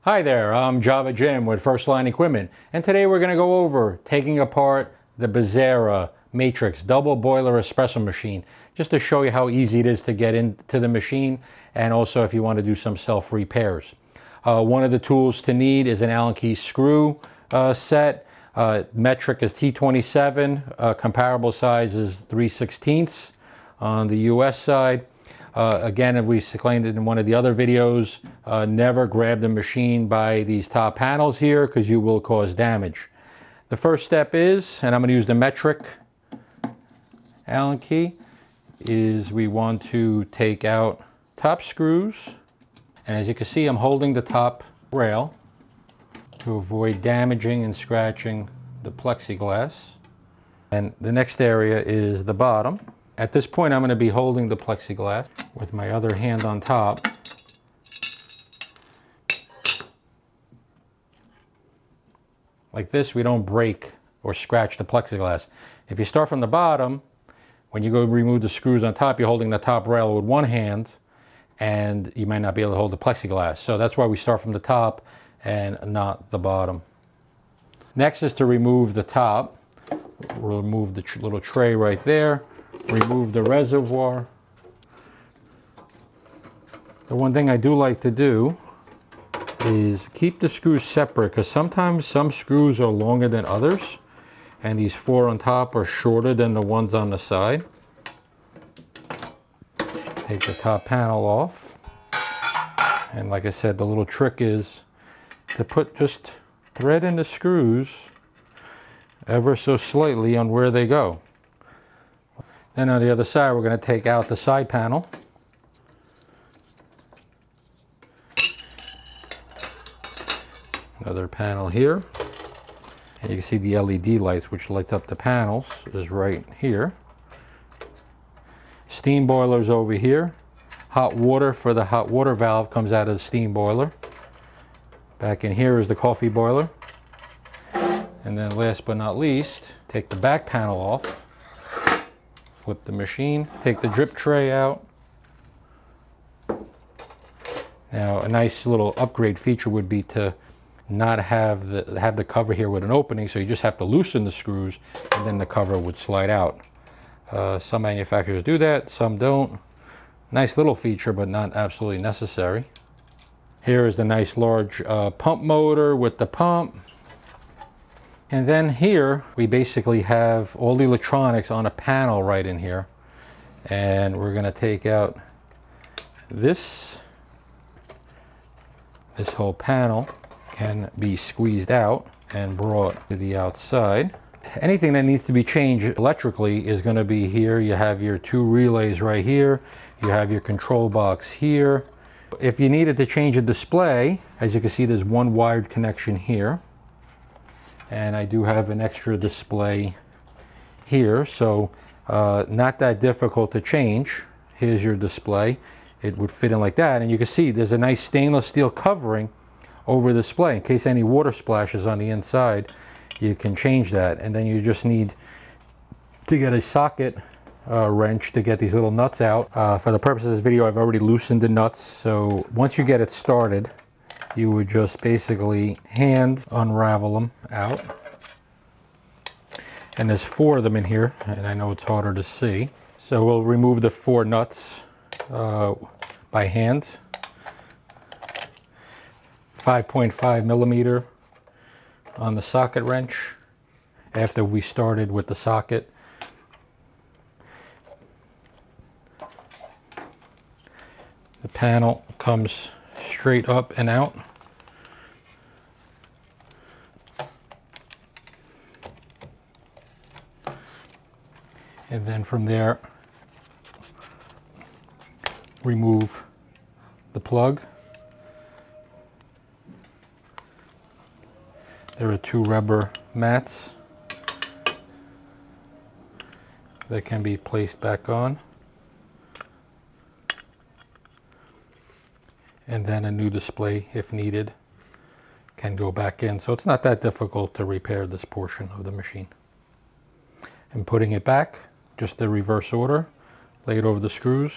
Hi there, I'm Java Jim with First Line Equipment, and today we're going to go over taking apart the Bezzera Matrix double boiler espresso machine, just to show you how easy it is to get into the machine, and also if you want to do some self repairs. One of the tools to need is an Allen key screw set. Metric is T27, comparable size is 3/16 on the US side. Again, as we explained it in one of the other videos, never grab the machine by these top panels here because you will cause damage. The first step is, and I'm going to use the metric Allen key, is we want to take out top screws. And as you can see, I'm holding the top rail to avoid damaging and scratching the plexiglass. And the next area is the bottom. At this point, I'm going to be holding the plexiglass with my other hand on top. Like this, we don't break or scratch the plexiglass. If you start from the bottom, when you go remove the screws on top, you're holding the top rail with one hand, and you might not be able to hold the plexiglass. So that's why we start from the top and not the bottom. Next is to remove the top. We'll remove the little tray right there. Remove the reservoir. The one thing I do like to do is keep the screws separate, because sometimes some screws are longer than others, and these four on top are shorter than the ones on the side. Take the top panel off, and like I said, the little trick is to just thread in the screws ever so slightly on where they go. Then on the other side, we're going to take out the side panel. Another panel here. And you can see the LED lights, which lights up the panels, is right here. Steam boiler's over here. Hot water for the hot water valve comes out of the steam boiler. Back in here is the coffee boiler. And then last but not least, take the back panel off. Flip the machine, take the drip tray out. Now, a nice little upgrade feature would be to not have the cover here with an opening, so you just have to loosen the screws and then the cover would slide out. Some manufacturers do that, some don't. Nice little feature, but not absolutely necessary. Here is the nice large pump motor with the pump. And then here, we basically have all the electronics on a panel right in here. And we're going to take out this. This whole panel can be squeezed out and brought to the outside. Anything that needs to be changed electrically is going to be here. You have your two relays right here. You have your control box here. If you needed to change a display, as you can see, there's one wired connection here. And I do have an extra display here, so not that difficult to change. Here's your display. It would fit in like that, and you can see there's a nice stainless steel covering over the display. In case any water splashes on the inside, you can change that. And then you just need to get a socket wrench to get these little nuts out. For the purpose of this video, I've already loosened the nuts, so once you get it started, you would just basically hand unravel them out. And there's four of them in here, and I know it's harder to see. So we'll remove the four nuts by hand. 5.5 millimeter on the socket wrench after we started with the socket. The panel comes straight up and out. And then from there, remove the plug. There are two rubber mats that can be placed back on. And then a new display, if needed, can go back in. So it's not that difficult to repair this portion of the machine. And putting it back, just the reverse order, lay it over the screws,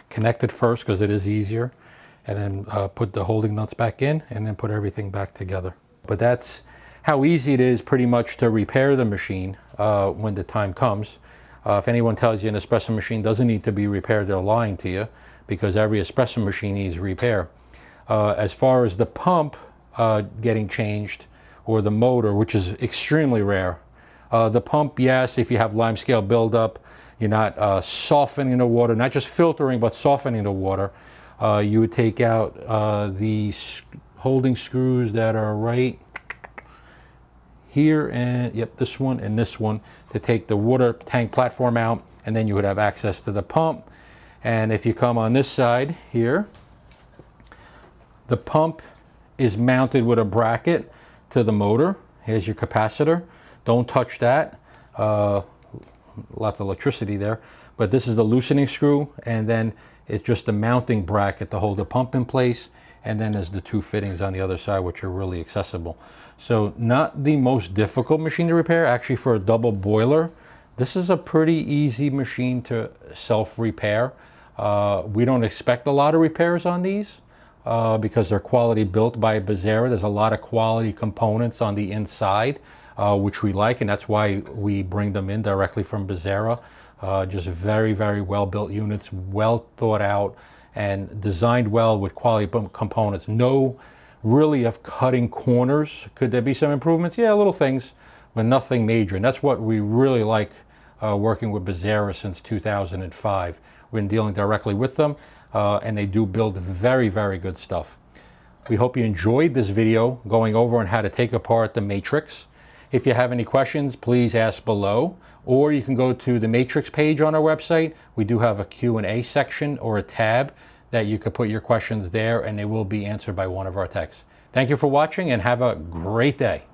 connect it first because it is easier, and then put the holding nuts back in, and then put everything back together. But that's how easy it is pretty much to repair the machine when the time comes. If anyone tells you an espresso machine doesn't need to be repaired, they're lying to you, because every espresso machine needs repair. As far as the pump getting changed, or the motor, which is extremely rare. The pump, yes, if you have limescale buildup, you're not softening the water, not just filtering, but softening the water. You would take out the holding screws that are right here, and yep, this one and this one, to take the water tank platform out, and then you would have access to the pump. And if you come on this side here, the pump is mounted with a bracket to the motor. Here's your capacitor. Don't touch that. Lots of electricity there. But this is the loosening screw, and then it's just a mounting bracket to hold the pump in place. And then there's the two fittings on the other side, which are really accessible. So not the most difficult machine to repair. Actually, for a double boiler, this is a pretty easy machine to self-repair. We don't expect a lot of repairs on these because they're quality built by Bezzera. There's a lot of quality components on the inside, which we like, and that's why we bring them in directly from Bezzera. Just very, very well built units, well thought out, and designed well with quality components. No really of cutting corners. Could there be some improvements? Yeah, little things, but nothing major. And that's what we really like working with Bezzera since 2005. We've been dealing directly with them, and they do build very, very good stuff. We hope you enjoyed this video going over on how to take apart the Matrix. If you have any questions, please ask below, or you can go to the Matrix page on our website. We do have a Q&A section or a tab that you could put your questions there, and they will be answered by one of our techs. Thank you for watching, and have a great day.